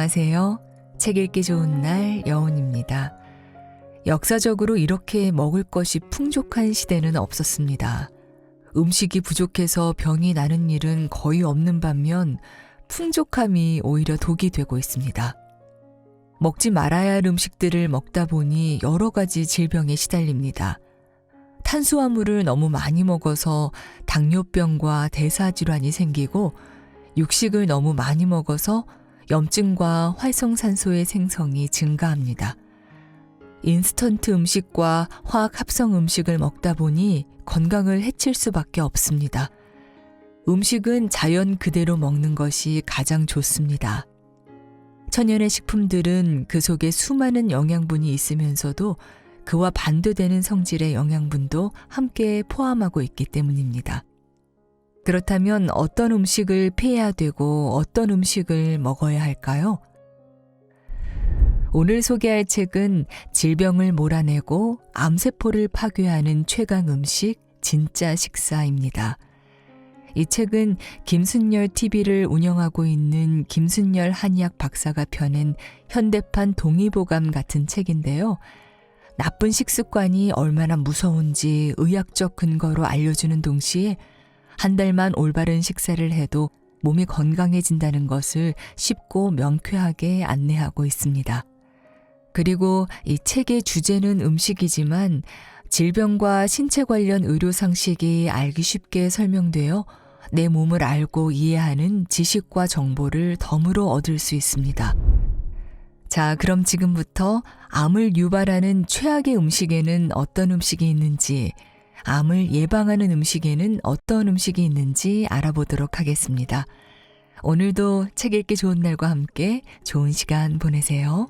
안녕하세요. 책 읽기 좋은 날 여운입니다. 역사적으로 이렇게 먹을 것이 풍족한 시대는 없었습니다. 음식이 부족해서 병이 나는 일은 거의 없는 반면 풍족함이 오히려 독이 되고 있습니다. 먹지 말아야 할 음식들을 먹다 보니 여러 가지 질병에 시달립니다. 탄수화물을 너무 많이 먹어서 당뇨병과 대사질환이 생기고 육식을 너무 많이 먹어서 염증과 활성산소의 생성이 증가합니다. 인스턴트 음식과 화학 합성 음식을 먹다 보니 건강을 해칠 수밖에 없습니다. 음식은 자연 그대로 먹는 것이 가장 좋습니다. 천연의 식품들은 그 속에 수많은 영양분이 있으면서도 그와 반대되는 성질의 영양분도 함께 포함하고 있기 때문입니다. 그렇다면 어떤 음식을 피해야 되고 어떤 음식을 먹어야 할까요? 오늘 소개할 책은 질병을 몰아내고 암세포를 파괴하는 최강 음식 진짜 식사입니다. 이 책은 김순열 TV를 운영하고 있는 김순열 한의학 박사가 펴낸 현대판 동의보감 같은 책인데요. 나쁜 식습관이 얼마나 무서운지 의학적 근거로 알려주는 동시에 한 달만 올바른 식사를 해도 몸이 건강해진다는 것을 쉽고 명쾌하게 안내하고 있습니다. 그리고 이 책의 주제는 음식이지만 질병과 신체 관련 의료 상식이 알기 쉽게 설명되어 내 몸을 알고 이해하는 지식과 정보를 덤으로 얻을 수 있습니다. 자, 그럼 지금부터 암을 유발하는 최악의 음식에는 어떤 음식이 있는지, 암을 예방하는 음식에는 어떤 음식이 있는지 알아보도록 하겠습니다. 오늘도 책 읽기 좋은 날과 함께 좋은 시간 보내세요.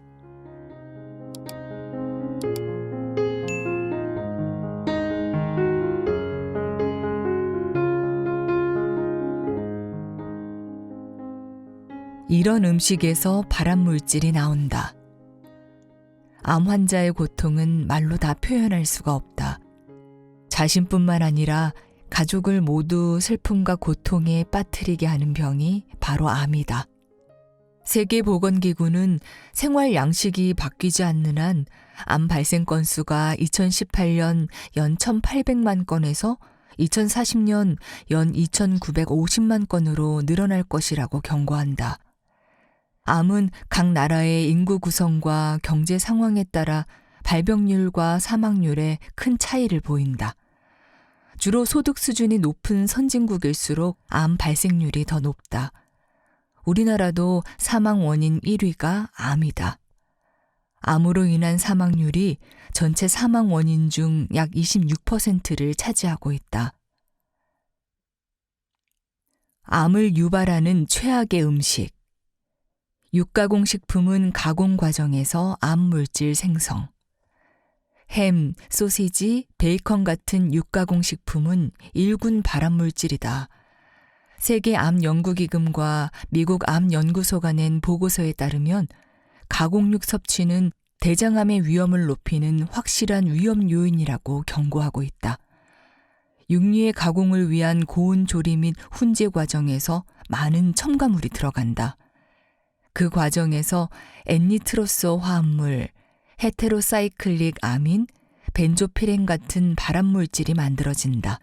이런 음식에서 발암물질이 나온다. 암 환자의 고통은 말로 다 표현할 수가 없다. 자신뿐만 아니라 가족을 모두 슬픔과 고통에 빠뜨리게 하는 병이 바로 암이다. 세계보건기구는 생활 양식이 바뀌지 않는 한 암 발생 건수가 2018년 연 1,800만 건에서 2040년 연 2,950만 건으로 늘어날 것이라고 경고한다. 암은 각 나라의 인구 구성과 경제 상황에 따라 발병률과 사망률에 큰 차이를 보인다. 주로 소득 수준이 높은 선진국일수록 암 발생률이 더 높다. 우리나라도 사망 원인 1위가 암이다. 암으로 인한 사망률이 전체 사망 원인 중 약 26%를 차지하고 있다. 암을 유발하는 최악의 음식. 육가공 식품은 가공 과정에서 암물질 생성. 햄, 소시지, 베이컨 같은 육가공 식품은 일군 발암물질이다. 세계암연구기금과 미국 암연구소가 낸 보고서에 따르면 가공육 섭취는 대장암의 위험을 높이는 확실한 위험 요인이라고 경고하고 있다. 육류의 가공을 위한 고온 조리 및 훈제 과정에서 많은 첨가물이 들어간다. 그 과정에서 엔니트로소 화합물, 헤테로사이클릭 아민, 벤조피렌 같은 발암물질이 만들어진다.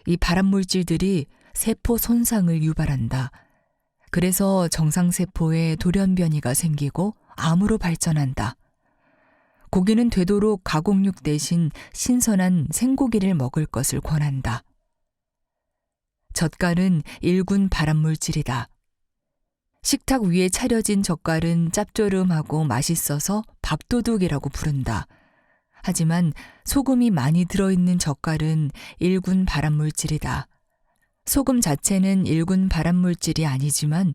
이 발암물질들이 세포 손상을 유발한다. 그래서 정상세포에 돌연변이가 생기고 암으로 발전한다. 고기는 되도록 가공육 대신 신선한 생고기를 먹을 것을 권한다. 젓갈은 일군 발암물질이다. 식탁 위에 차려진 젓갈은 짭조름하고 맛있어서 밥도둑이라고 부른다. 하지만 소금이 많이 들어있는 젓갈은 일군 발암물질이다. 소금 자체는 일군 발암물질이 아니지만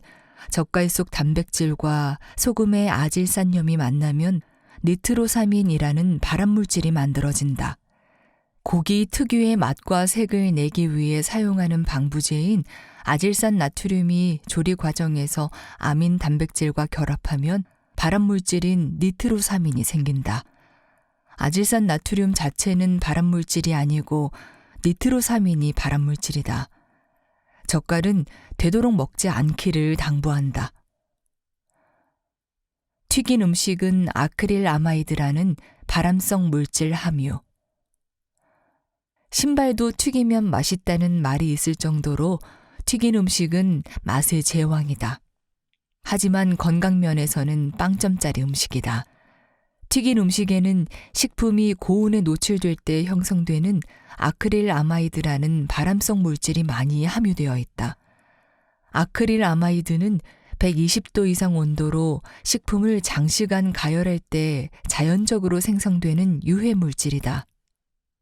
젓갈 속 단백질과 소금의 아질산염이 만나면 니트로사민이라는 발암물질이 만들어진다. 고기 특유의 맛과 색을 내기 위해 사용하는 방부제인 아질산 나트륨이 조리 과정에서 아민 단백질과 결합하면 발암물질인 니트로사민이 생긴다. 아질산 나트륨 자체는 발암물질이 아니고 니트로사민이 발암물질이다. 젓갈은 되도록 먹지 않기를 당부한다. 튀긴 음식은 아크릴아마이드라는 발암성 물질 함유. 신발도 튀기면 맛있다는 말이 있을 정도로 튀긴 음식은 맛의 제왕이다. 하지만 건강면에서는 빵점짜리 음식이다. 튀긴 음식에는 식품이 고온에 노출될 때 형성되는 아크릴아마이드라는 발암성 물질이 많이 함유되어 있다. 아크릴아마이드는 120도 이상 온도로 식품을 장시간 가열할 때 자연적으로 생성되는 유해 물질이다.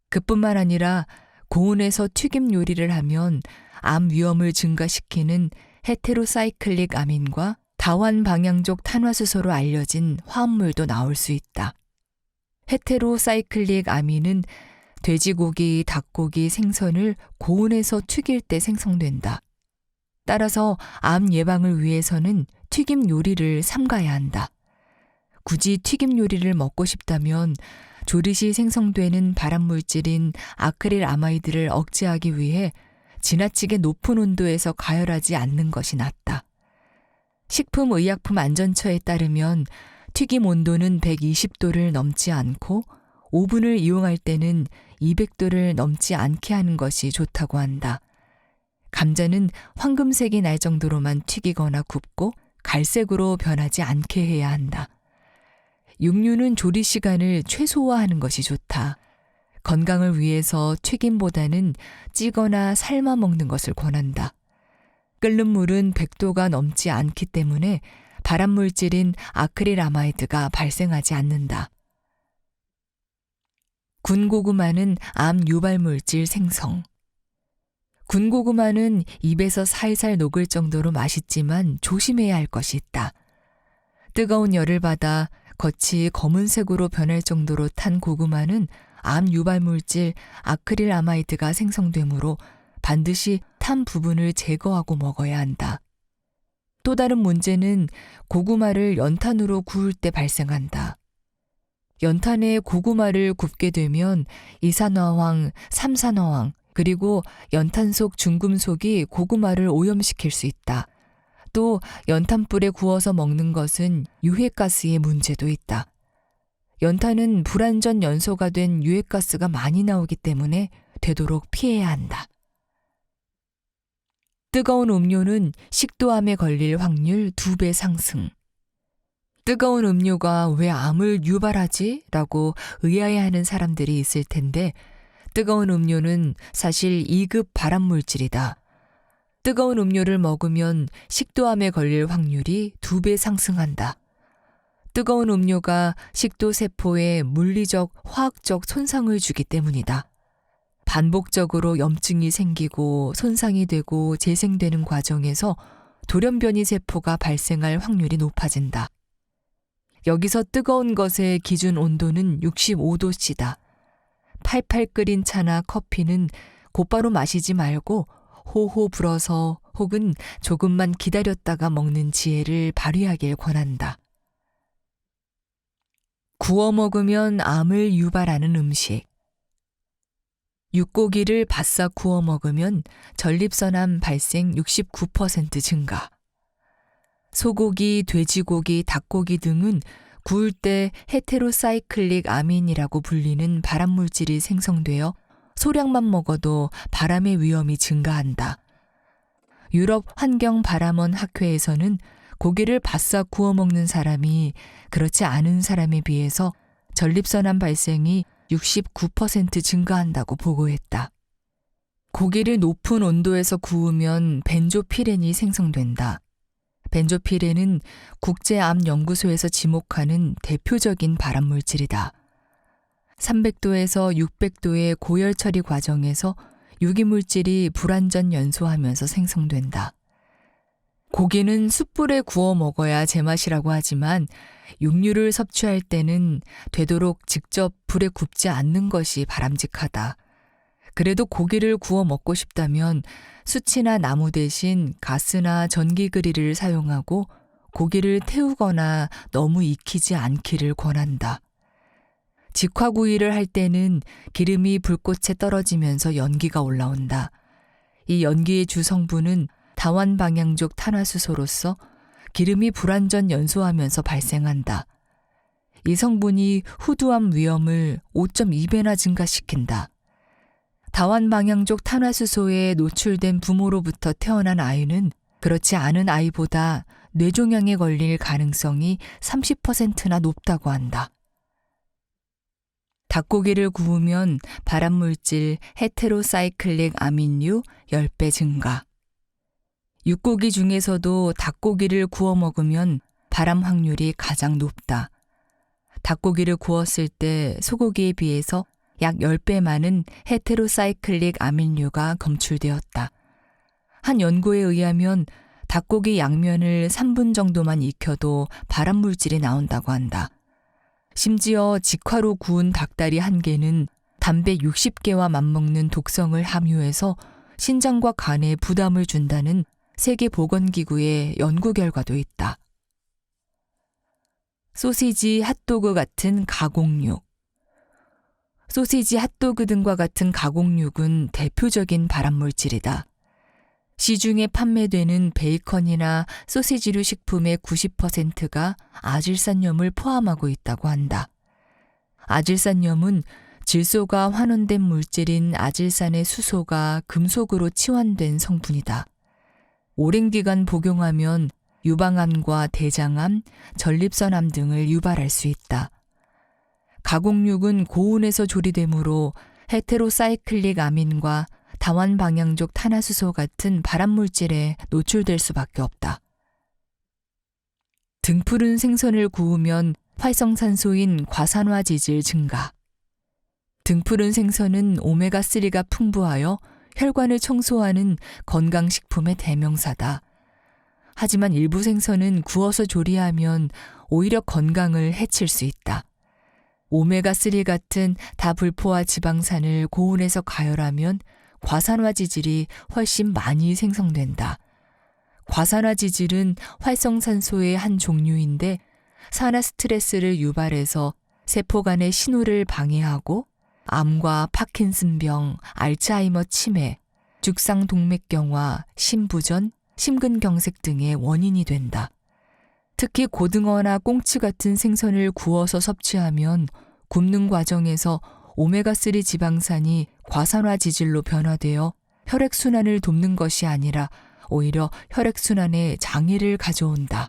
그뿐만 아니라 고온에서 튀김 요리를 하면 암 위험을 증가시키는 헤테로사이클릭 아민과 다환 방향족 탄화수소로 알려진 화합물도 나올 수 있다. 헤테로사이클릭 아민은 돼지고기, 닭고기, 생선을 고온에서 튀길 때 생성된다. 따라서 암 예방을 위해서는 튀김 요리를 삼가야 한다. 굳이 튀김 요리를 먹고 싶다면 조리 시 생성되는 발암물질인 아크릴아마이드를 억제하기 위해 지나치게 높은 온도에서 가열하지 않는 것이 낫다. 식품의약품안전처에 따르면 튀김 온도는 120도를 넘지 않고 오븐을 이용할 때는 200도를 넘지 않게 하는 것이 좋다고 한다. 감자는 황금색이 날 정도로만 튀기거나 굽고 갈색으로 변하지 않게 해야 한다. 육류는 조리 시간을 최소화하는 것이 좋다. 건강을 위해서 튀김보다는 찌거나 삶아 먹는 것을 권한다. 끓는 물은 100도가 넘지 않기 때문에 발암물질인 아크릴아마이드가 발생하지 않는다. 군고구마는 암 유발물질 생성. 군고구마는 입에서 살살 녹을 정도로 맛있지만 조심해야 할 것이 있다. 뜨거운 열을 받아 겉이 검은색으로 변할 정도로 탄 고구마는 암 유발물질 아크릴아마이드가 생성되므로 반드시 탄 부분을 제거하고 먹어야 한다. 또 다른 문제는 고구마를 연탄으로 구울 때 발생한다. 연탄에 고구마를 굽게 되면 이산화황, 삼산화황, 그리고 연탄 속 중금속이 고구마를 오염시킬 수 있다. 또 연탄불에 구워서 먹는 것은 유해가스의 문제도 있다. 연탄은 불완전 연소가 된 유해가스가 많이 나오기 때문에 되도록 피해야 한다. 뜨거운 음료는 식도암에 걸릴 확률 2배 상승. 뜨거운 음료가 왜 암을 유발하지? 라고 의아해하는 사람들이 있을 텐데 뜨거운 음료는 사실 2급 발암물질이다. 뜨거운 음료를 먹으면 식도암에 걸릴 확률이 2배 상승한다. 뜨거운 음료가 식도세포에 물리적, 화학적 손상을 주기 때문이다. 반복적으로 염증이 생기고 손상이 되고 재생되는 과정에서 돌연변이 세포가 발생할 확률이 높아진다. 여기서 뜨거운 것의 기준 온도는 65도씨다. 팔팔 끓인 차나 커피는 곧바로 마시지 말고 호호 불어서 혹은 조금만 기다렸다가 먹는 지혜를 발휘하길 권한다. 구워 먹으면 암을 유발하는 음식. 육고기를 바싹 구워 먹으면 전립선암 발생 69% 증가. 소고기, 돼지고기, 닭고기 등은 구울 때 헤테로사이클릭 아민이라고 불리는 발암물질이 생성되어 소량만 먹어도 발암의 위험이 증가한다. 유럽 환경발암원 학회에서는 고기를 바싹 구워 먹는 사람이 그렇지 않은 사람에 비해서 전립선암 발생이 69% 증가한다고 보고했다. 고기를 높은 온도에서 구우면 벤조피렌이 생성된다. 벤조피렌은 국제암연구소에서 지목하는 대표적인 발암물질이다. 300도에서 600도의 고열 처리 과정에서 유기물질이 불완전 연소하면서 생성된다. 고기는 숯불에 구워 먹어야 제맛이라고 하지만 육류를 섭취할 때는 되도록 직접 불에 굽지 않는 것이 바람직하다. 그래도 고기를 구워 먹고 싶다면 숯이나 나무 대신 가스나 전기 그릴을 사용하고 고기를 태우거나 너무 익히지 않기를 권한다. 직화구이를 할 때는 기름이 불꽃에 떨어지면서 연기가 올라온다. 이 연기의 주성분은 다환방향족 탄화수소로서 기름이 불완전 연소하면서 발생한다. 이 성분이 후두암 위험을 5.2배나 증가시킨다. 다완방향족 탄화수소에 노출된 부모로부터 태어난 아이는 그렇지 않은 아이보다 뇌종양에 걸릴 가능성이 30%나 높다고 한다. 닭고기를 구우면 발암물질 헤테로사이클릭 아민류 10배 증가. 육고기 중에서도 닭고기를 구워 먹으면 발암 확률이 가장 높다. 닭고기를 구웠을 때 소고기에 비해서 약 10배 많은 헤테로사이클릭 아민류가 검출되었다. 한 연구에 의하면 닭고기 양면을 3분 정도만 익혀도 발암물질이 나온다고 한다. 심지어 직화로 구운 닭다리 1개는 담배 60개와 맞먹는 독성을 함유해서 신장과 간에 부담을 준다는 세계보건기구의 연구 결과도 있다. 소시지, 핫도그 같은 가공육. 소시지, 핫도그 등과 같은 가공육은 대표적인 발암물질이다. 시중에 판매되는 베이컨이나 소시지류 식품의 90%가 아질산염을 포함하고 있다고 한다. 아질산염은 질소가 환원된 물질인 아질산의 수소가 금속으로 치환된 성분이다. 오랜 기간 복용하면 유방암과 대장암, 전립선암 등을 유발할 수 있다. 가공육은 고온에서 조리되므로 헤테로사이클릭 아민과 다완방향족 탄화수소 같은 발암물질에 노출될 수밖에 없다. 등푸른 생선을 구우면 활성산소인 과산화지질 증가. 등푸른 생선은 오메가3가 풍부하여 혈관을 청소하는 건강식품의 대명사다. 하지만 일부 생선은 구워서 조리하면 오히려 건강을 해칠 수 있다. 오메가3 같은 다불포화 지방산을 고온에서 가열하면 과산화 지질이 훨씬 많이 생성된다. 과산화 지질은 활성산소의 한 종류인데 산화 스트레스를 유발해서 세포 간의 신호를 방해하고 암과 파킨슨병, 알츠하이머 치매, 죽상동맥경화, 심부전, 심근경색 등의 원인이 된다. 특히 고등어나 꽁치 같은 생선을 구워서 섭취하면 굽는 과정에서 오메가3 지방산이 과산화 지질로 변화되어 혈액순환을 돕는 것이 아니라 오히려 혈액순환에 장애를 가져온다.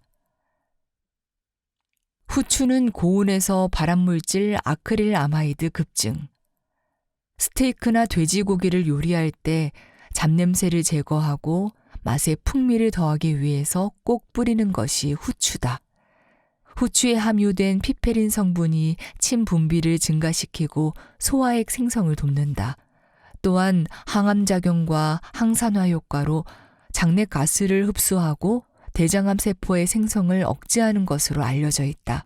후추는 고온에서 발암물질 아크릴아마이드 급증. 스테이크나 돼지고기를 요리할 때 잡냄새를 제거하고 맛에 풍미를 더하기 위해서 꼭 뿌리는 것이 후추다. 후추에 함유된 피페린 성분이 침 분비를 증가시키고 소화액 생성을 돕는다. 또한 항암작용과 항산화 효과로 장내 가스를 흡수하고 대장암 세포의 생성을 억제하는 것으로 알려져 있다.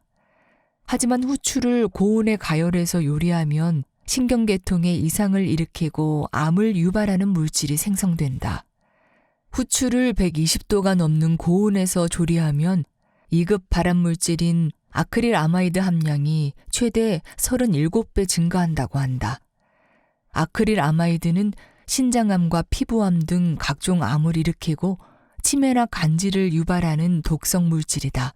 하지만 후추를 고온에 가열해서 요리하면 신경계통에 이상을 일으키고 암을 유발하는 물질이 생성된다. 후추를 120도가 넘는 고온에서 조리하면 2급 발암물질인 아크릴아마이드 함량이 최대 37배 증가한다고 한다. 아크릴아마이드는 신장암과 피부암 등 각종 암을 일으키고 치매나 간질을 유발하는 독성 물질이다.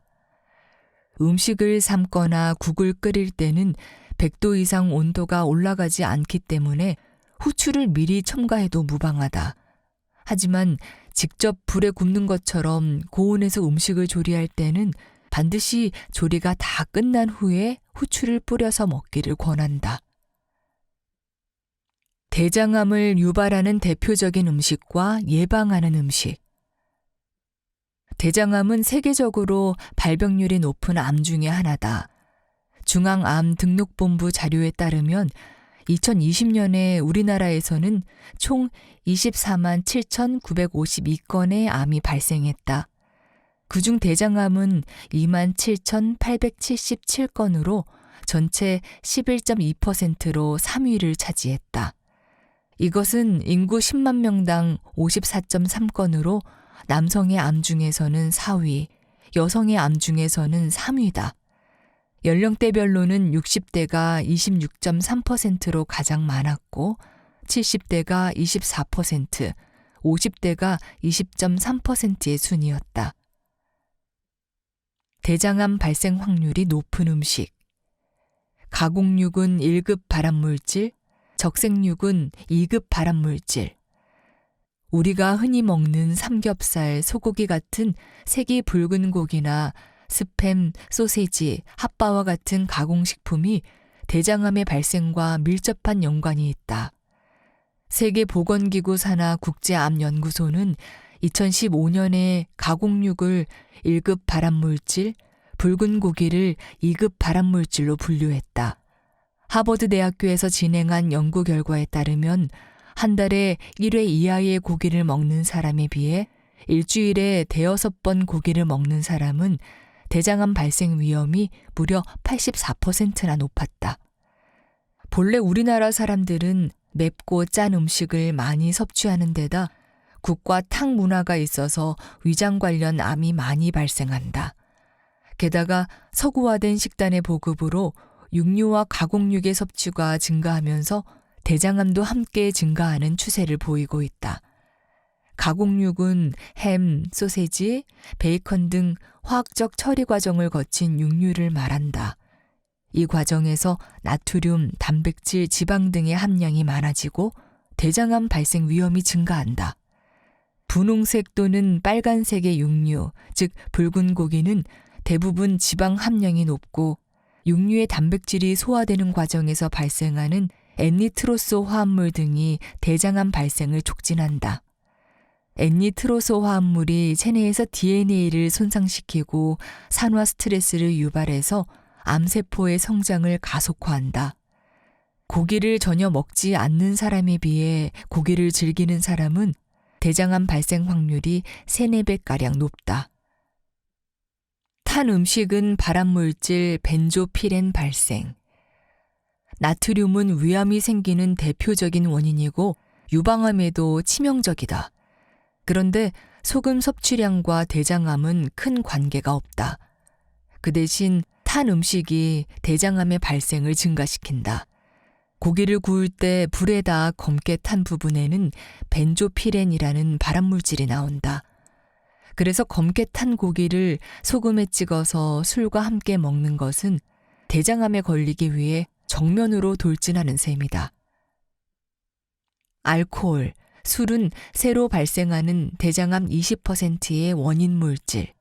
음식을 삶거나 국을 끓일 때는 100도 이상 온도가 올라가지 않기 때문에 후추를 미리 첨가해도 무방하다. 하지만 직접 불에 굽는 것처럼 고온에서 음식을 조리할 때는 반드시 조리가 다 끝난 후에 후추를 뿌려서 먹기를 권한다. 대장암을 유발하는 대표적인 음식과 예방하는 음식. 대장암은 세계적으로 발병률이 높은 암 중에 하나다. 중앙암등록본부 자료에 따르면 2020년에 우리나라에서는 총 24만 7,952건의 암이 발생했다. 그중 대장암은 2만 7,877건으로 전체 11.2%로 3위를 차지했다. 이것은 인구 10만 명당 54.3건으로 남성의 암 중에서는 4위, 여성의 암 중에서는 3위다. 연령대별로는 60대가 26.3%로 가장 많았고 70대가 24%, 50대가 20.3%의 순이었다. 대장암 발생 확률이 높은 음식. 가공육은 1급 발암물질, 적색육은 2급 발암물질. 우리가 흔히 먹는 삼겹살, 소고기 같은 색이 붉은 고기나 스팸, 소세지, 핫바와 같은 가공식품이 대장암의 발생과 밀접한 연관이 있다. 세계보건기구 산하 국제암연구소는 2015년에 가공육을 1급 발암물질, 붉은 고기를 2급 발암물질로 분류했다. 하버드대학교에서 진행한 연구 결과에 따르면 한 달에 1회 이하의 고기를 먹는 사람에 비해 일주일에 5번 고기를 먹는 사람은 대장암 발생 위험이 무려 84%나 높았다. 본래 우리나라 사람들은 맵고 짠 음식을 많이 섭취하는 데다 국과 탕 문화가 있어서 위장 관련 암이 많이 발생한다. 게다가 서구화된 식단의 보급으로 육류와 가공육의 섭취가 증가하면서 대장암도 함께 증가하는 추세를 보이고 있다. 가공육은 햄, 소세지, 베이컨 등 화학적 처리 과정을 거친 육류를 말한다. 이 과정에서 나트륨, 단백질, 지방 등의 함량이 많아지고 대장암 발생 위험이 증가한다. 분홍색 또는 빨간색의 육류, 즉 붉은 고기는 대부분 지방 함량이 높고 육류의 단백질이 소화되는 과정에서 발생하는 엔니트로소 화합물 등이 대장암 발생을 촉진한다. 엔니트로소 화합물이 체내에서 DNA를 손상시키고 산화 스트레스를 유발해서 암세포의 성장을 가속화한다. 고기를 전혀 먹지 않는 사람에 비해 고기를 즐기는 사람은 대장암 발생 확률이 3-4배가량 높다. 탄 음식은 발암물질 벤조피렌 발생. 나트륨은 위암이 생기는 대표적인 원인이고 유방암에도 치명적이다. 그런데 소금 섭취량과 대장암은 큰 관계가 없다. 그 대신 탄 음식이 대장암의 발생을 증가시킨다. 고기를 구울 때 불에다 검게 탄 부분에는 벤조피렌이라는 발암물질이 나온다. 그래서 검게 탄 고기를 소금에 찍어서 술과 함께 먹는 것은 대장암에 걸리기 위해 정면으로 돌진하는 셈이다. 알코올, 술은 새로 발생하는 대장암 20%의 원인 물질.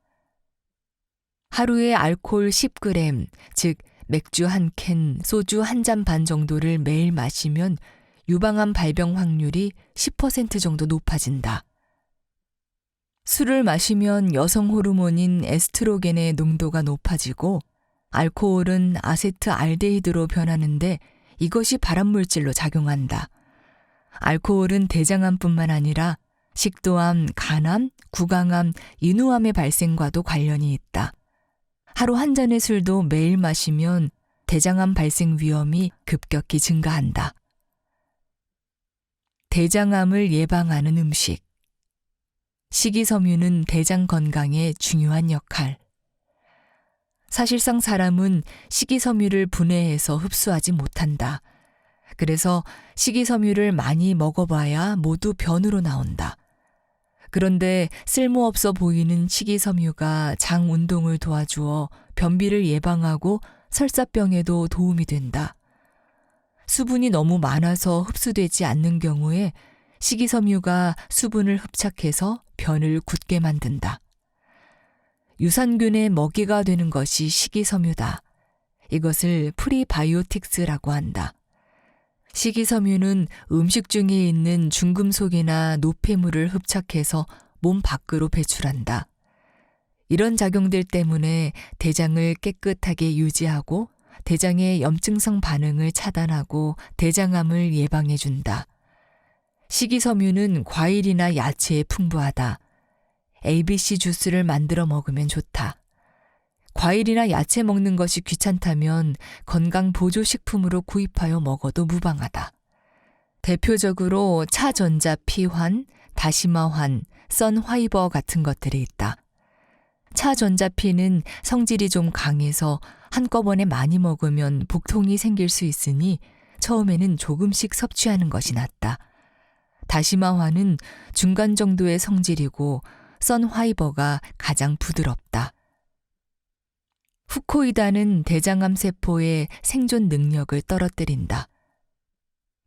하루에 알코올 10g, 즉 맥주 1캔, 소주 1잔 반 정도를 매일 마시면 유방암 발병 확률이 10% 정도 높아진다. 술을 마시면 여성 호르몬인 에스트로겐의 농도가 높아지고 알코올은 아세트알데히드로 변하는데 이것이 발암물질로 작용한다. 알코올은 대장암뿐만 아니라 식도암, 간암, 구강암, 인후암의 발생과도 관련이 있다. 하루 한 잔의 술도 매일 마시면 대장암 발생 위험이 급격히 증가한다. 대장암을 예방하는 음식. 식이섬유는 대장 건강에 중요한 역할. 사실상 사람은 식이섬유를 분해해서 흡수하지 못한다. 그래서 식이섬유를 많이 먹어봐야 모두 변으로 나온다. 그런데 쓸모없어 보이는 식이섬유가 장 운동을 도와주어 변비를 예방하고 설사병에도 도움이 된다. 수분이 너무 많아서 흡수되지 않는 경우에 식이섬유가 수분을 흡착해서 변을 굳게 만든다. 유산균의 먹이가 되는 것이 식이섬유다. 이것을 프리바이오틱스라고 한다. 식이섬유는 음식 중에 있는 중금속이나 노폐물을 흡착해서 몸 밖으로 배출한다. 이런 작용들 때문에 대장을 깨끗하게 유지하고 대장의 염증성 반응을 차단하고 대장암을 예방해준다. 식이섬유는 과일이나 야채에 풍부하다. ABC 주스를 만들어 먹으면 좋다. 과일이나 야채 먹는 것이 귀찮다면 건강 보조식품으로 구입하여 먹어도 무방하다. 대표적으로 차전자피환, 다시마환, 선화이버 같은 것들이 있다. 차전자피는 성질이 좀 강해서 한꺼번에 많이 먹으면 복통이 생길 수 있으니 처음에는 조금씩 섭취하는 것이 낫다. 다시마환은 중간 정도의 성질이고 선화이버가 가장 부드럽다. 후코이단은 대장암 세포의 생존 능력을 떨어뜨린다.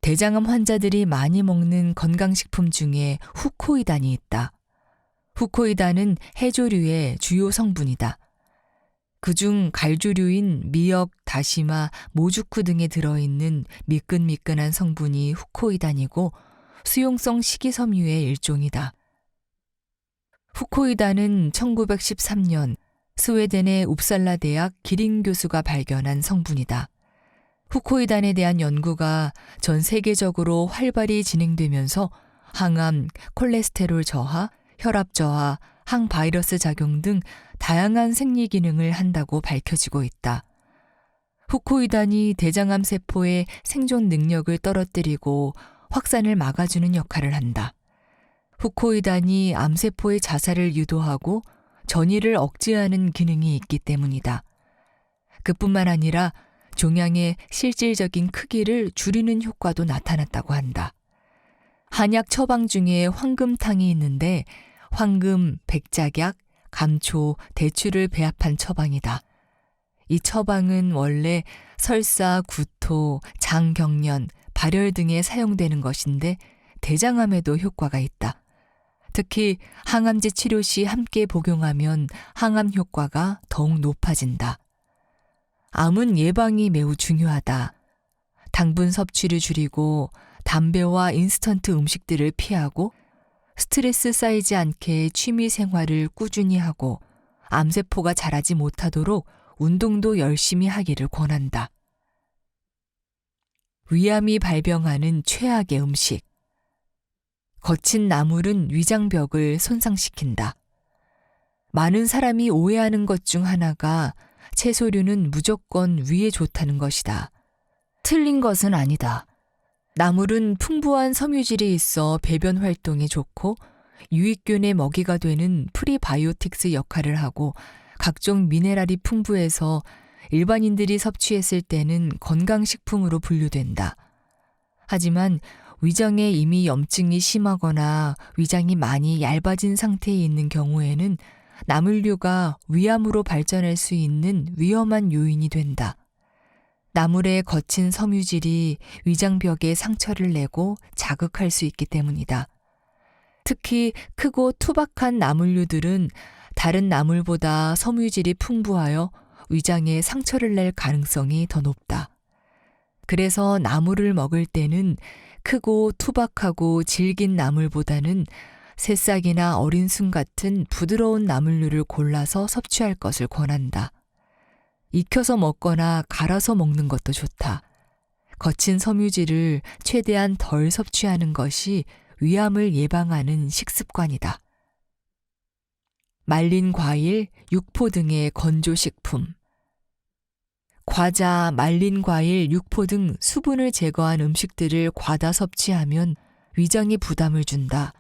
대장암 환자들이 많이 먹는 건강식품 중에 후코이단이 있다. 후코이단은 해조류의 주요 성분이다. 그중 갈조류인 미역, 다시마, 모주쿠 등에 들어있는 미끈미끈한 성분이 후코이단이고 수용성 식이섬유의 일종이다. 후코이단은 1913년 스웨덴의 웁살라 대학 기린 교수가 발견한 성분이다. 후코이단에 대한 연구가 전 세계적으로 활발히 진행되면서 항암, 콜레스테롤 저하, 혈압 저하, 항바이러스 작용 등 다양한 생리 기능을 한다고 밝혀지고 있다. 후코이단이 대장암 세포의 생존 능력을 떨어뜨리고 확산을 막아주는 역할을 한다. 후코이단이 암세포의 자살을 유도하고 전이를 억제하는 기능이 있기 때문이다. 그뿐만 아니라 종양의 실질적인 크기를 줄이는 효과도 나타났다고 한다. 한약 처방 중에 황금탕이 있는데 황금, 백작약, 감초, 대추를 배합한 처방이다. 이 처방은 원래 설사, 구토, 장경련, 발열 등에 사용되는 것인데 대장암에도 효과가 있다. 특히 항암제 치료 시 함께 복용하면 항암 효과가 더욱 높아진다. 암은 예방이 매우 중요하다. 당분 섭취를 줄이고 담배와 인스턴트 음식들을 피하고 스트레스 쌓이지 않게 취미 생활을 꾸준히 하고 암세포가 자라지 못하도록 운동도 열심히 하기를 권한다. 위암이 발병하는 최악의 음식. 거친 나물은 위장벽을 손상시킨다. 많은 사람이 오해하는 것 중 하나가 채소류는 무조건 위에 좋다는 것이다. 틀린 것은 아니다. 나물은 풍부한 섬유질이 있어 배변 활동에 좋고 유익균의 먹이가 되는 프리바이오틱스 역할을 하고 각종 미네랄이 풍부해서 일반인들이 섭취했을 때는 건강식품으로 분류된다. 하지만 위장에 이미 염증이 심하거나 위장이 많이 얇아진 상태에 있는 경우에는 나물류가 위암으로 발전할 수 있는 위험한 요인이 된다. 나물의 거친 섬유질이 위장벽에 상처를 내고 자극할 수 있기 때문이다. 특히 크고 투박한 나물류들은 다른 나물보다 섬유질이 풍부하여 위장에 상처를 낼 가능성이 더 높다. 그래서 나물을 먹을 때는 크고 투박하고 질긴 나물보다는 새싹이나 어린 순 같은 부드러운 나물류를 골라서 섭취할 것을 권한다. 익혀서 먹거나 갈아서 먹는 것도 좋다. 거친 섬유질을 최대한 덜 섭취하는 것이 위암을 예방하는 식습관이다. 말린 과일, 육포 등의 건조식품. 과자, 말린 과일, 육포 등 수분을 제거한 음식들을 과다 섭취하면 위장에 부담을 준다.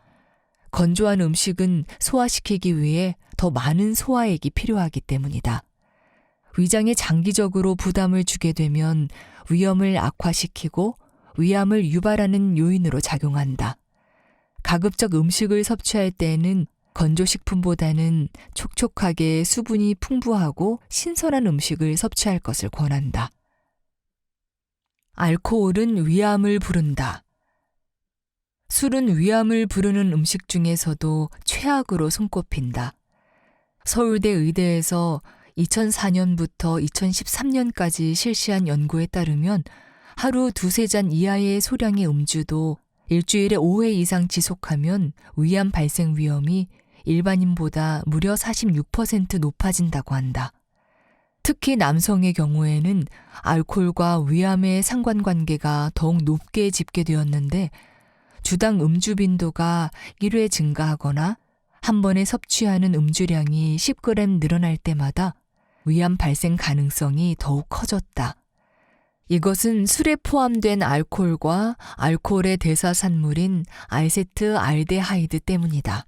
건조한 음식은 소화시키기 위해 더 많은 소화액이 필요하기 때문이다. 위장에 장기적으로 부담을 주게 되면 위염을 악화시키고 위암을 유발하는 요인으로 작용한다. 가급적 음식을 섭취할 때에는 건조식품보다는 촉촉하게 수분이 풍부하고 신선한 음식을 섭취할 것을 권한다. 알코올은 위암을 부른다. 술은 위암을 부르는 음식 중에서도 최악으로 손꼽힌다. 서울대 의대에서 2004년부터 2013년까지 실시한 연구에 따르면 하루 두세 잔 이하의 소량의 음주도 일주일에 5회 이상 지속하면 위암 발생 위험이 일반인보다 무려 46% 높아진다고 한다. 특히 남성의 경우에는 알코올과 위암의 상관관계가 더욱 높게 집계되었는데 주당 음주 빈도가 1회 증가하거나 한 번에 섭취하는 음주량이 10g 늘어날 때마다 위암 발생 가능성이 더욱 커졌다. 이것은 술에 포함된 알코올과 알코올의 대사산물인 알세트알데하이드 때문이다.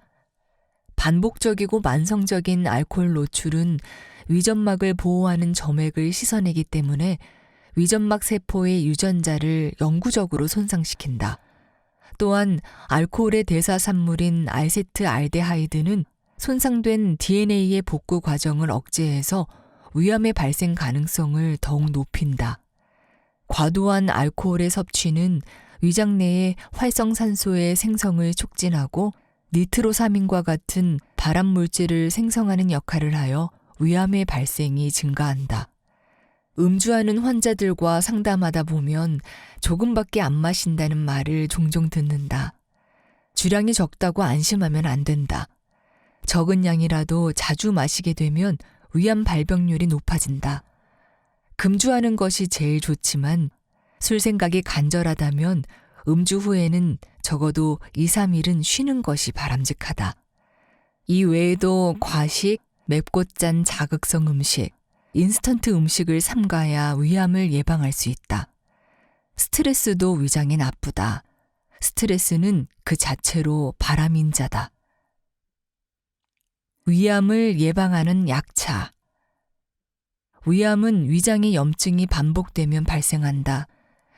반복적이고 만성적인 알코올 노출은 위점막을 보호하는 점액을 씻어내기 때문에 위점막 세포의 유전자를 영구적으로 손상시킨다. 또한 알코올의 대사산물인 알세트알데하이드는 손상된 DNA의 복구 과정을 억제해서 위암의 발생 가능성을 더욱 높인다. 과도한 알코올의 섭취는 위장 내의 활성산소의 생성을 촉진하고 니트로사민과 같은 발암 물질을 생성하는 역할을 하여 위암의 발생이 증가한다. 음주하는 환자들과 상담하다 보면 조금밖에 안 마신다는 말을 종종 듣는다. 주량이 적다고 안심하면 안 된다. 적은 양이라도 자주 마시게 되면 위암 발병률이 높아진다. 금주하는 것이 제일 좋지만 술 생각이 간절하다면 음주 후에는 적어도 2, 3일은 쉬는 것이 바람직하다. 이 외에도 과식, 맵고 짠 자극성 음식, 인스턴트 음식을 삼가야 위암을 예방할 수 있다. 스트레스도 위장에 나쁘다. 스트레스는 그 자체로 발암인자다. 위암을 예방하는 약차. 위암은 위장의 염증이 반복되면 발생한다.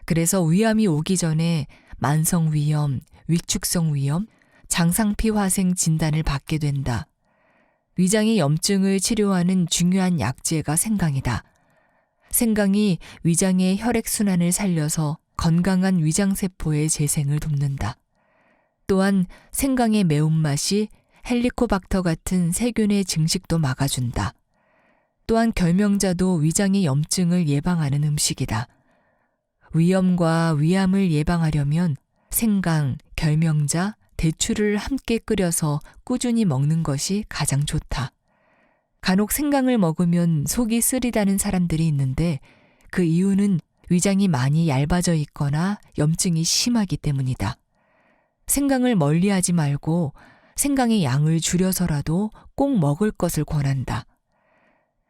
그래서 위암이 오기 전에 만성위염, 위축성위염, 장상피화생 진단을 받게 된다. 위장의 염증을 치료하는 중요한 약재가 생강이다. 생강이 위장의 혈액순환을 살려서 건강한 위장세포의 재생을 돕는다. 또한 생강의 매운맛이 헬리코박터 같은 세균의 증식도 막아준다. 또한 결명자도 위장의 염증을 예방하는 음식이다. 위염과 위암을 예방하려면 생강, 결명자, 대추를 함께 끓여서 꾸준히 먹는 것이 가장 좋다. 간혹 생강을 먹으면 속이 쓰리다는 사람들이 있는데 그 이유는 위장이 많이 얇아져 있거나 염증이 심하기 때문이다. 생강을 멀리하지 말고 생강의 양을 줄여서라도 꼭 먹을 것을 권한다.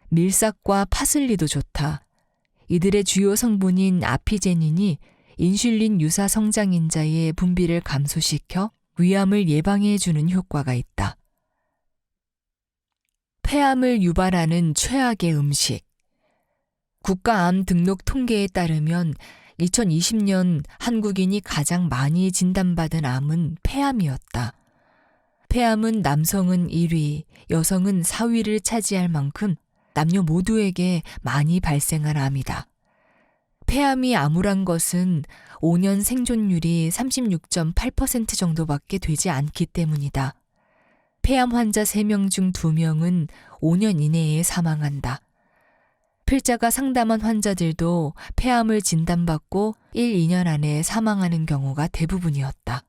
밀싹과 파슬리도 좋다. 이들의 주요 성분인 아피제닌이 인슐린 유사 성장인자의 분비를 감소시켜 위암을 예방해주는 효과가 있다. 폐암을 유발하는 최악의 음식. 국가암 등록 통계에 따르면 2020년 한국인이 가장 많이 진단받은 암은 폐암이었다. 폐암은 남성은 1위, 여성은 4위를 차지할 만큼 남녀 모두에게 많이 발생한 암이다. 폐암이 암울한 것은 5년 생존율이 36.8% 정도밖에 되지 않기 때문이다. 폐암 환자 3명 중 2명은 5년 이내에 사망한다. 필자가 상담한 환자들도 폐암을 진단받고 1, 2년 안에 사망하는 경우가 대부분이었다.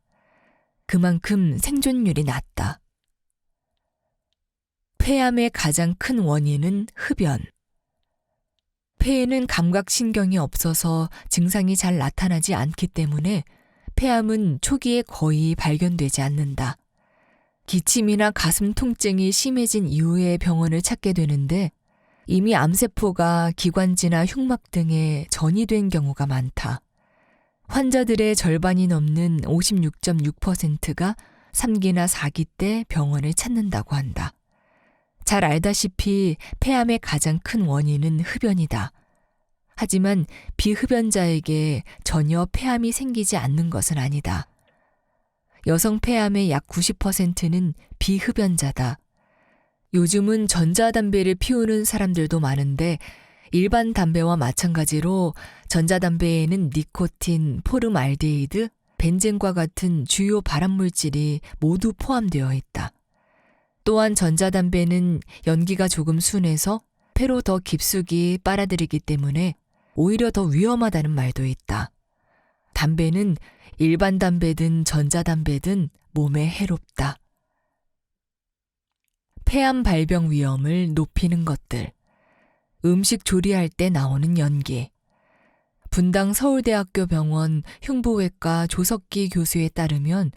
그만큼 생존율이 낮다. 폐암의 가장 큰 원인은 흡연. 폐에는 감각신경이 없어서 증상이 잘 나타나지 않기 때문에 폐암은 초기에 거의 발견되지 않는다. 기침이나 가슴 통증이 심해진 이후에 병원을 찾게 되는데 이미 암세포가 기관지나 흉막 등에 전이된 경우가 많다. 환자들의 절반이 넘는 56.6%가 3기나 4기 때 병원을 찾는다고 한다. 잘 알다시피 폐암의 가장 큰 원인은 흡연이다. 하지만 비흡연자에게 전혀 폐암이 생기지 않는 것은 아니다. 여성 폐암의 약 90%는 비흡연자다. 요즘은 전자담배를 피우는 사람들도 많은데 일반 담배와 마찬가지로 전자담배에는 니코틴, 포름알데히드, 벤젠과 같은 주요 발암물질이 모두 포함되어 있다. 또한 전자담배는 연기가 조금 순해서 폐로 더 깊숙이 빨아들이기 때문에 오히려 더 위험하다는 말도 있다. 담배는 일반 담배든 전자담배든 몸에 해롭다. 폐암 발병 위험을 높이는 것들. 음식 조리할 때 나오는 연기. 분당 서울대학교 병원 흉부외과 조석기 교수에 따르면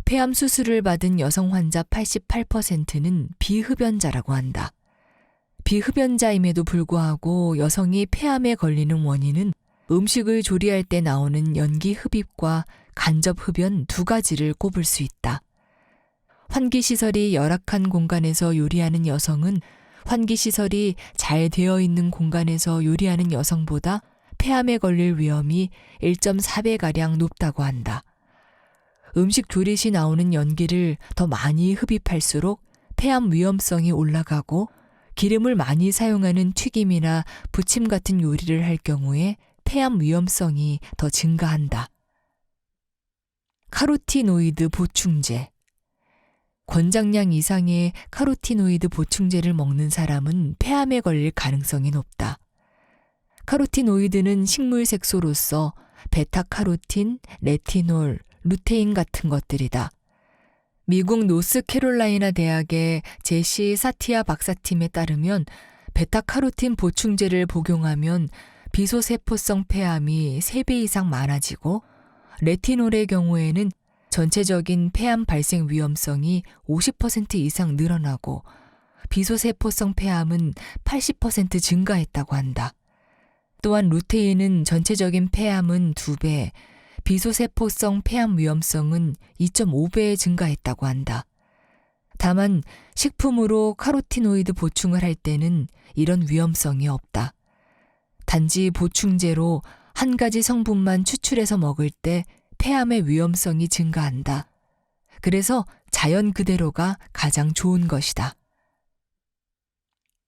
폐암 수술을 받은 여성 환자 88%는 비흡연자라고 한다. 비흡연자임에도 불구하고 여성이 폐암에 걸리는 원인은 음식을 조리할 때 나오는 연기 흡입과 간접 흡연 2가지를 꼽을 수 있다. 환기시설이 열악한 공간에서 요리하는 여성은 환기시설이 잘 되어 있는 공간에서 요리하는 여성보다 폐암에 걸릴 위험이 1.4배가량 높다고 한다. 음식 조리 시 나오는 연기를 더 많이 흡입할수록 폐암 위험성이 올라가고 기름을 많이 사용하는 튀김이나 부침 같은 요리를 할 경우에 폐암 위험성이 더 증가한다. 카로티노이드 보충제. 권장량 이상의 카로티노이드 보충제를 먹는 사람은 폐암에 걸릴 가능성이 높다. 카로티노이드는 식물 색소로서 베타카로틴, 레티놀, 루테인 같은 것들이다. 미국 노스캐롤라이나 대학의 제시 사티아 박사팀에 따르면 베타카로틴 보충제를 복용하면 비소세포성 폐암이 3배 이상 많아지고 레티놀의 경우에는 전체적인 폐암 발생 위험성이 50% 이상 늘어나고 비소세포성 폐암은 80% 증가했다고 한다. 또한 루테인은 전체적인 폐암은 2배, 비소세포성 폐암 위험성은 2.5배 증가했다고 한다. 다만 식품으로 카로티노이드 보충을 할 때는 이런 위험성이 없다. 단지 보충제로 한 가지 성분만 추출해서 먹을 때 폐암의 위험성이 증가한다. 그래서 자연 그대로가 가장 좋은 것이다.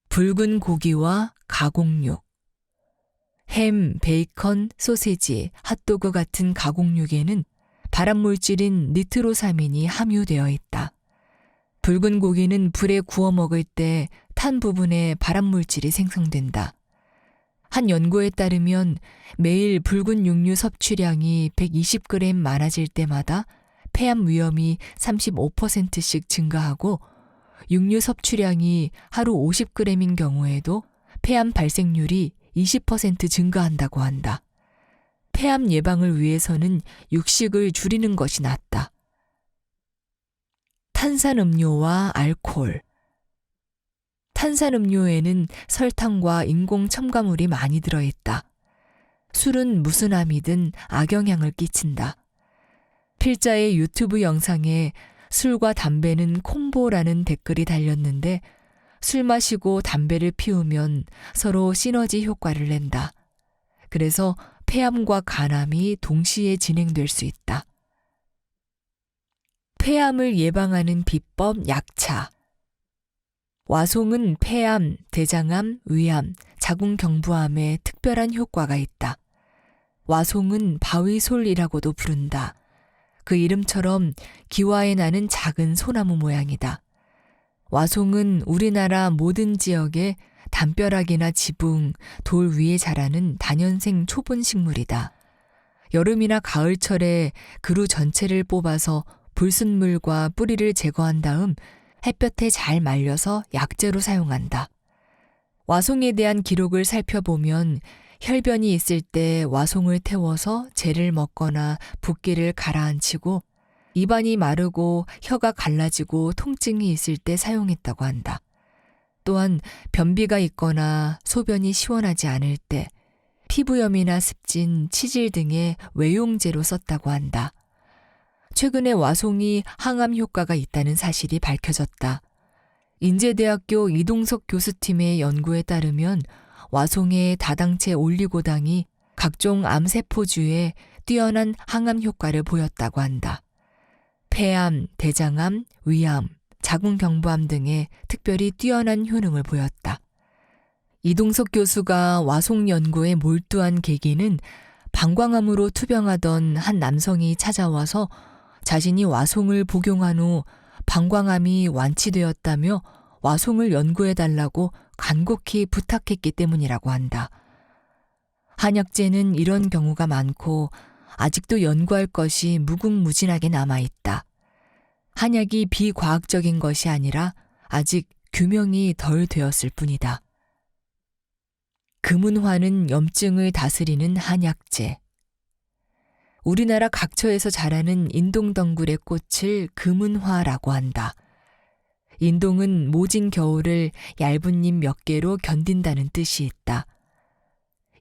붉은 고기와 가공육. 햄, 베이컨, 소세지, 핫도그 같은 가공육에는 발암물질인 니트로사민이 함유되어 있다. 붉은 고기는 불에 구워 먹을 때 탄 부분에 발암물질이 생성된다. 한 연구에 따르면 매일 붉은 육류 섭취량이 120g 많아질 때마다 폐암 위험이 35%씩 증가하고 육류 섭취량이 하루 50g인 경우에도 폐암 발생률이 20% 증가한다고 한다. 폐암 예방을 위해서는 육식을 줄이는 것이 낫다. 탄산음료와 알코올. 탄산음료에는 설탕과 인공 첨가물이 많이 들어있다. 술은 무슨 암이든 악영향을 끼친다. 필자의 유튜브 영상에 술과 담배는 콤보라는 댓글이 달렸는데 술 마시고 담배를 피우면 서로 시너지 효과를 낸다. 그래서 폐암과 간암이 동시에 진행될 수 있다. 폐암을 예방하는 비법 약차. 와송은 폐암, 대장암, 위암, 자궁경부암에 특별한 효과가 있다. 와송은 바위솔이라고도 부른다. 그 이름처럼 기와에 나는 작은 소나무 모양이다. 와송은 우리나라 모든 지역에 담벼락이나 지붕, 돌 위에 자라는 다년생 초본 식물이다. 여름이나 가을철에 그루 전체를 뽑아서 불순물과 뿌리를 제거한 다음 햇볕에 잘 말려서 약재로 사용한다. 와송에 대한 기록을 살펴보면 혈변이 있을 때 와송을 태워서 재를 먹거나 붓기를 가라앉히고 입안이 마르고 혀가 갈라지고 통증이 있을 때 사용했다고 한다. 또한 변비가 있거나 소변이 시원하지 않을 때 피부염이나 습진, 치질 등의 외용제로 썼다고 한다. 최근에 와송이 항암 효과가 있다는 사실이 밝혀졌다. 인제대학교 이동석 교수팀의 연구에 따르면 와송의 다당체 올리고당이 각종 암세포주에 뛰어난 항암 효과를 보였다고 한다. 폐암, 대장암, 위암, 자궁경부암 등에 특별히 뛰어난 효능을 보였다. 이동석 교수가 와송 연구에 몰두한 계기는 방광암으로 투병하던 한 남성이 찾아와서 자신이 와송을 복용한 후 방광암이 완치되었다며 와송을 연구해달라고 간곡히 부탁했기 때문이라고 한다. 한약재는 이런 경우가 많고 아직도 연구할 것이 무궁무진하게 남아있다. 한약이 비과학적인 것이 아니라 아직 규명이 덜 되었을 뿐이다. 금은화는 염증을 다스리는 한약재. 우리나라 각처에서 자라는 인동덩굴의 꽃을 금은화라고 한다. 인동은 모진 겨울을 얇은 잎 몇 개로 견딘다는 뜻이 있다.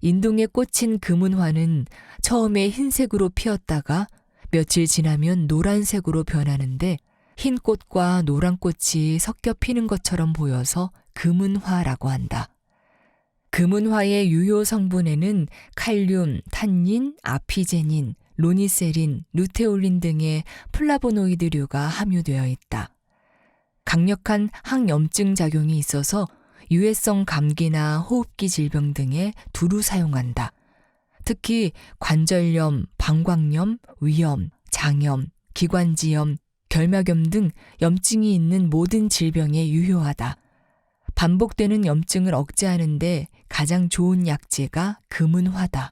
인동에 꽂힌 금은화는 처음에 흰색으로 피었다가 며칠 지나면 노란색으로 변하는데 흰 꽃과 노란 꽃이 섞여 피는 것처럼 보여서 금은화라고 한다. 금은화의 유효 성분에는 칼륨, 탄닌, 아피제닌, 로니세린, 루테올린 등의 플라보노이드류가 함유되어 있다. 강력한 항염증 작용이 있어서 유해성 감기나 호흡기 질병 등에 두루 사용한다. 특히 관절염, 방광염, 위염, 장염, 기관지염, 결막염 등 염증이 있는 모든 질병에 유효하다. 반복되는 염증을 억제하는 데 가장 좋은 약재가 금은화다.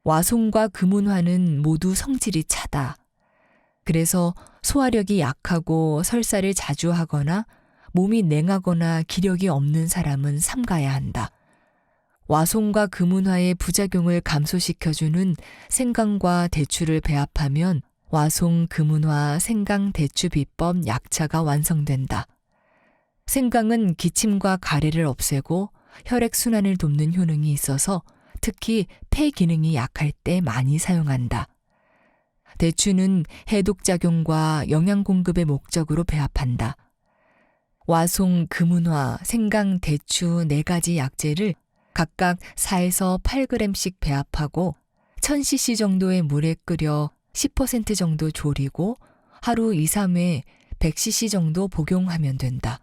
와송과 금은화는 모두 성질이 차다. 그래서 소화력이 약하고 설사를 자주 하거나 몸이 냉하거나 기력이 없는 사람은 삼가야 한다. 와송과 금은화의 부작용을 감소시켜주는 생강과 대추를 배합하면 와송, 금은화, 생강, 대추 비법 약차가 완성된다. 생강은 기침과 가래를 없애고 혈액순환을 돕는 효능이 있어서 특히 폐 기능이 약할 때 많이 사용한다. 대추는 해독작용과 영양 공급의 목적으로 배합한다. 와송, 금은화, 생강, 대추 4가지 약재를 각각 4에서 8g씩 배합하고 1000cc 정도의 물에 끓여 10% 정도 졸이고 하루 2, 3회 100cc 정도 복용하면 된다.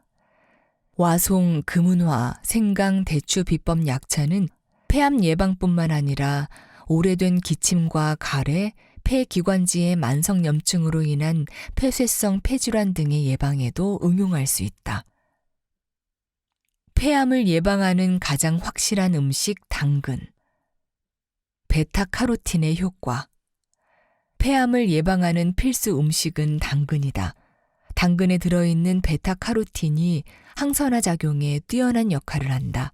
와송, 금은화, 생강, 대추 비법 약차는 폐암 예방뿐만 아니라 오래된 기침과 가래, 폐기관지의 만성염증으로 인한 폐쇄성 폐질환 등의 예방에도 응용할 수 있다. 폐암을 예방하는 가장 확실한 음식 당근. 베타카로틴의 효과. 폐암을 예방하는 필수 음식은 당근이다. 당근에 들어있는 베타카로틴이 항산화 작용에 뛰어난 역할을 한다.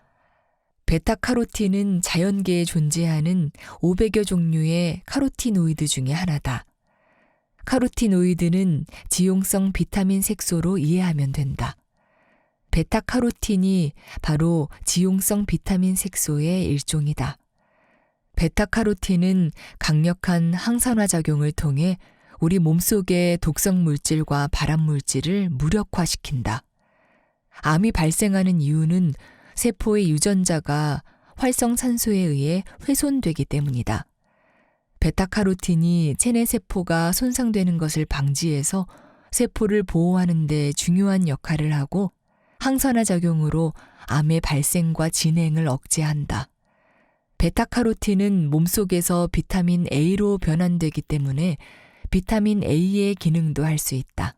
베타카로틴은 자연계에 존재하는 500여 종류의 카로티노이드 중에 하나다. 카로티노이드는 지용성 비타민 색소로 이해하면 된다. 베타카로틴이 바로 지용성 비타민 색소의 일종이다. 베타카로틴은 강력한 항산화 작용을 통해 우리 몸속의 독성 물질과 발암 물질을 무력화시킨다. 암이 발생하는 이유는 세포의 유전자가 활성산소에 의해 훼손되기 때문이다. 베타카로틴이 체내 세포가 손상되는 것을 방지해서 세포를 보호하는 데 중요한 역할을 하고 항산화 작용으로 암의 발생과 진행을 억제한다. 베타카로틴은 몸속에서 비타민 A로 변환되기 때문에 비타민 A의 기능도 할 수 있다.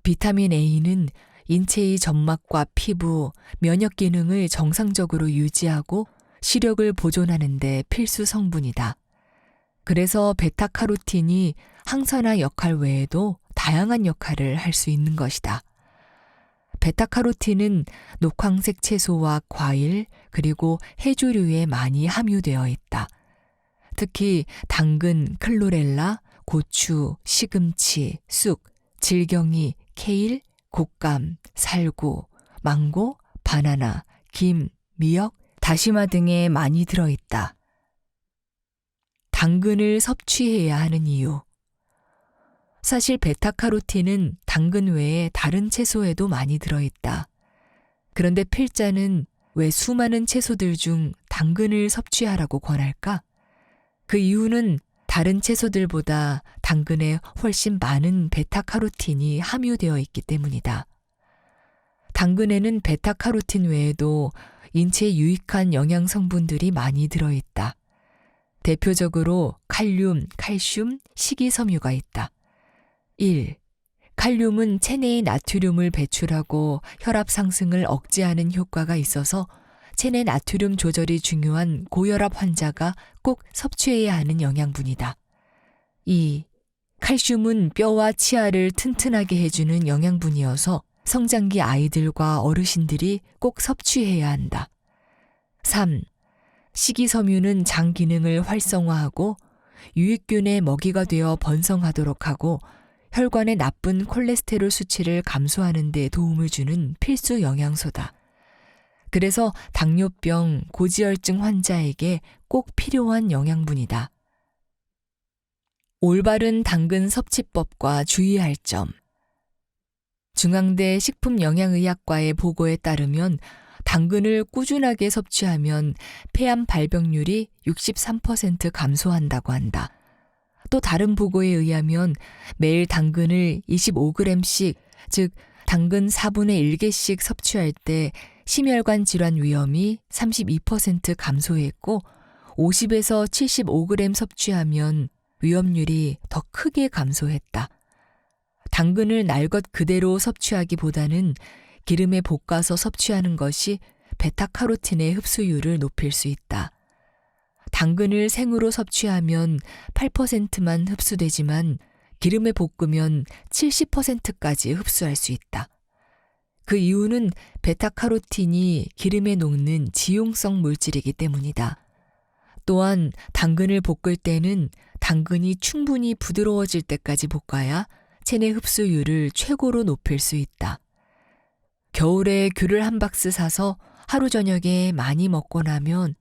비타민 A는 인체의 점막과 피부, 면역 기능을 정상적으로 유지하고 시력을 보존하는 데 필수 성분이다. 그래서 베타카로틴이 항산화 역할 외에도 다양한 역할을 할 수 있는 것이다. 베타카로틴은 녹황색 채소와 과일 그리고 해조류에 많이 함유되어 있다. 특히 당근, 클로렐라, 고추, 시금치, 쑥, 질경이, 케일, 곶감, 살구, 망고, 바나나, 김, 미역, 다시마 등에 많이 들어있다. 당근을 섭취해야 하는 이유. 사실 베타카로틴은 당근 외에 다른 채소에도 많이 들어있다. 그런데 필자는 왜 수많은 채소들 중 당근을 섭취하라고 권할까? 그 이유는 다른 채소들보다 당근에 훨씬 많은 베타카로틴이 함유되어 있기 때문이다. 당근에는 베타카로틴 외에도 인체에 유익한 영양 성분들이 많이 들어있다. 대표적으로 칼륨, 칼슘, 식이섬유가 있다. 1. 칼륨은 체내의 나트륨을 배출하고 혈압 상승을 억제하는 효과가 있어서 체내 나트륨 조절이 중요한 고혈압 환자가 꼭 섭취해야 하는 영양분이다. 2. 칼슘은 뼈와 치아를 튼튼하게 해주는 영양분이어서 성장기 아이들과 어르신들이 꼭 섭취해야 한다. 3. 식이섬유는 장 기능을 활성화하고 유익균의 먹이가 되어 번성하도록 하고 혈관의 나쁜 콜레스테롤 수치를 감소하는 데 도움을 주는 필수 영양소다. 그래서 당뇨병, 고지혈증 환자에게 꼭 필요한 영양분이다. 올바른 당근 섭취법과 주의할 점. 중앙대 식품영양의학과의 보고에 따르면 당근을 꾸준하게 섭취하면 폐암 발병률이 63% 감소한다고 한다. 또 다른 보고에 의하면 매일 당근을 25g씩, 즉 당근 4분의 1개씩 섭취할 때 심혈관 질환 위험이 32% 감소했고 50에서 75g 섭취하면 위험률이 더 크게 감소했다. 당근을 날 것 그대로 섭취하기보다는 기름에 볶아서 섭취하는 것이 베타카로틴의 흡수율을 높일 수 있다. 당근을 생으로 섭취하면 8%만 흡수되지만 기름에 볶으면 70%까지 흡수할 수 있다. 그 이유는 베타카로틴이 기름에 녹는 지용성 물질이기 때문이다. 또한 당근을 볶을 때는 당근이 충분히 부드러워질 때까지 볶아야 체내 흡수율을 최고로 높일 수 있다. 겨울에 귤을 한 박스 사서 하루 저녁에 많이 먹고 나면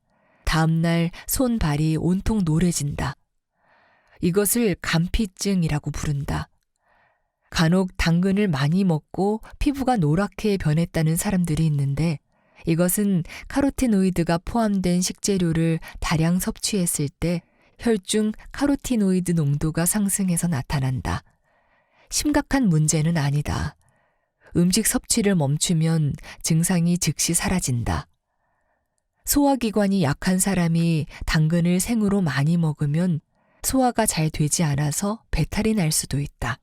다음날 손, 발이 온통 노래진다. 이것을 감피증이라고 부른다. 간혹 당근을 많이 먹고 피부가 노랗게 변했다는 사람들이 있는데 이것은 카로티노이드가 포함된 식재료를 다량 섭취했을 때 혈중 카로티노이드 농도가 상승해서 나타난다. 심각한 문제는 아니다. 음식 섭취를 멈추면 증상이 즉시 사라진다. 소화기관이 약한 사람이 당근을 생으로 많이 먹으면 소화가 잘 되지 않아서 배탈이 날 수도 있다.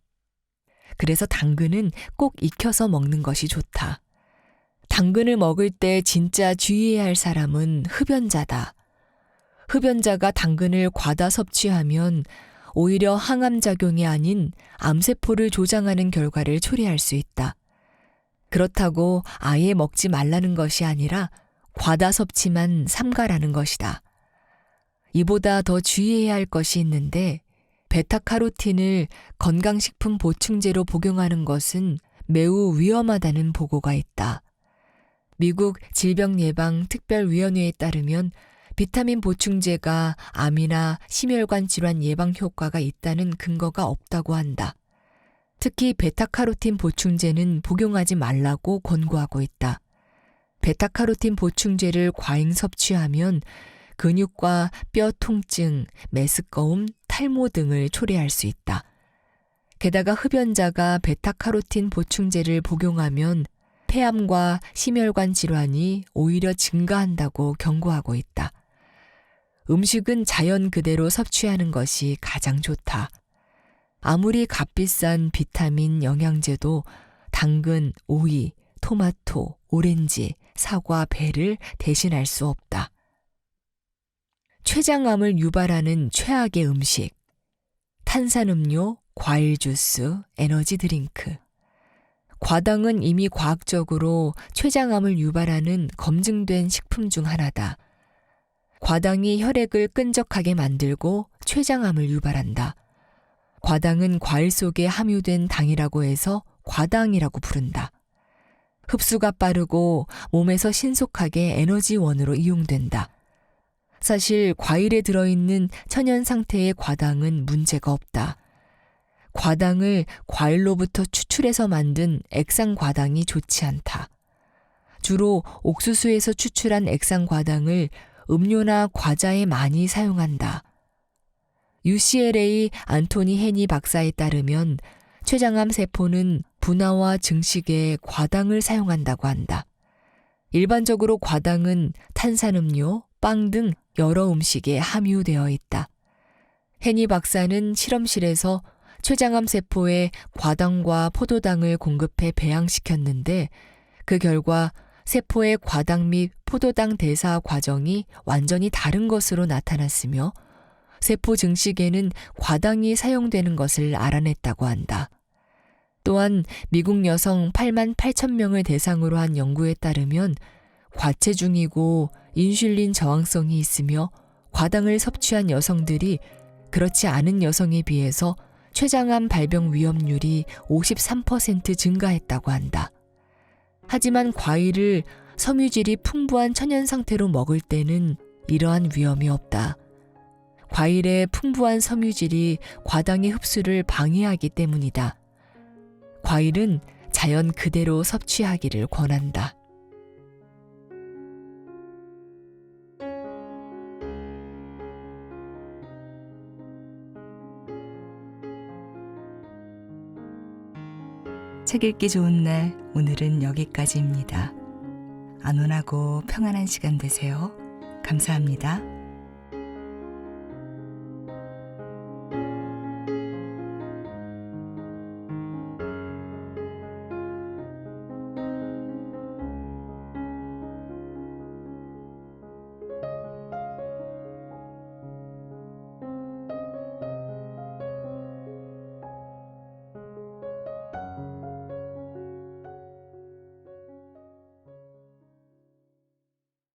그래서 당근은 꼭 익혀서 먹는 것이 좋다. 당근을 먹을 때 진짜 주의해야 할 사람은 흡연자다. 흡연자가 당근을 과다 섭취하면 오히려 항암작용이 아닌 암세포를 조장하는 결과를 초래할 수 있다. 그렇다고 아예 먹지 말라는 것이 아니라 과다 섭취만 삼가라는 것이다. 이보다 더 주의해야 할 것이 있는데 베타카로틴을 건강식품 보충제로 복용하는 것은 매우 위험하다는 보고가 있다. 미국 질병예방특별위원회에 따르면 비타민 보충제가 암이나 심혈관 질환 예방 효과가 있다는 근거가 없다고 한다. 특히 베타카로틴 보충제는 복용하지 말라고 권고하고 있다. 베타카로틴 보충제를 과잉 섭취하면 근육과 뼈 통증, 메스꺼움, 탈모 등을 초래할 수 있다. 게다가 흡연자가 베타카로틴 보충제를 복용하면 폐암과 심혈관 질환이 오히려 증가한다고 경고하고 있다. 음식은 자연 그대로 섭취하는 것이 가장 좋다. 아무리 값비싼 비타민 영양제도 당근, 오이, 토마토, 오렌지, 사과, 배를 대신할 수 없다. 췌장암을 유발하는 최악의 음식, 탄산음료, 과일 주스, 에너지 드링크. 과당은 이미 과학적으로 췌장암을 유발하는 검증된 식품 중 하나다. 과당이 혈액을 끈적하게 만들고 췌장암을 유발한다. 과당은 과일 속에 함유된 당이라고 해서 과당이라고 부른다. 흡수가 빠르고 몸에서 신속하게 에너지원으로 이용된다. 사실 과일에 들어있는 천연 상태의 과당은 문제가 없다. 과당을 과일로부터 추출해서 만든 액상과당이 좋지 않다. 주로 옥수수에서 추출한 액상과당을 음료나 과자에 많이 사용한다. UCLA 안토니 헤니 박사에 따르면 췌장암 세포는 분화와 증식에 과당을 사용한다고 한다. 일반적으로 과당은 탄산음료, 빵 등 여러 음식에 함유되어 있다. 헤니 박사는 실험실에서 췌장암 세포에 과당과 포도당을 공급해 배양시켰는데 그 결과 세포의 과당 및 포도당 대사 과정이 완전히 다른 것으로 나타났으며 세포 증식에는 과당이 사용되는 것을 알아냈다고 한다. 또한 미국 여성 8만 8천 명을 대상으로 한 연구에 따르면 과체중이고 인슐린 저항성이 있으며 과당을 섭취한 여성들이 그렇지 않은 여성에 비해서 췌장암 발병 위험률이 53% 증가했다고 한다. 하지만 과일을 섬유질이 풍부한 천연 상태로 먹을 때는 이러한 위험이 없다. 과일의 풍부한 섬유질이 과당의 흡수를 방해하기 때문이다. 과일은 자연 그대로 섭취하기를 권한다. 책 읽기 좋은 날, 오늘은 여기까지입니다. 안온하고 평안한 시간 되세요. 감사합니다.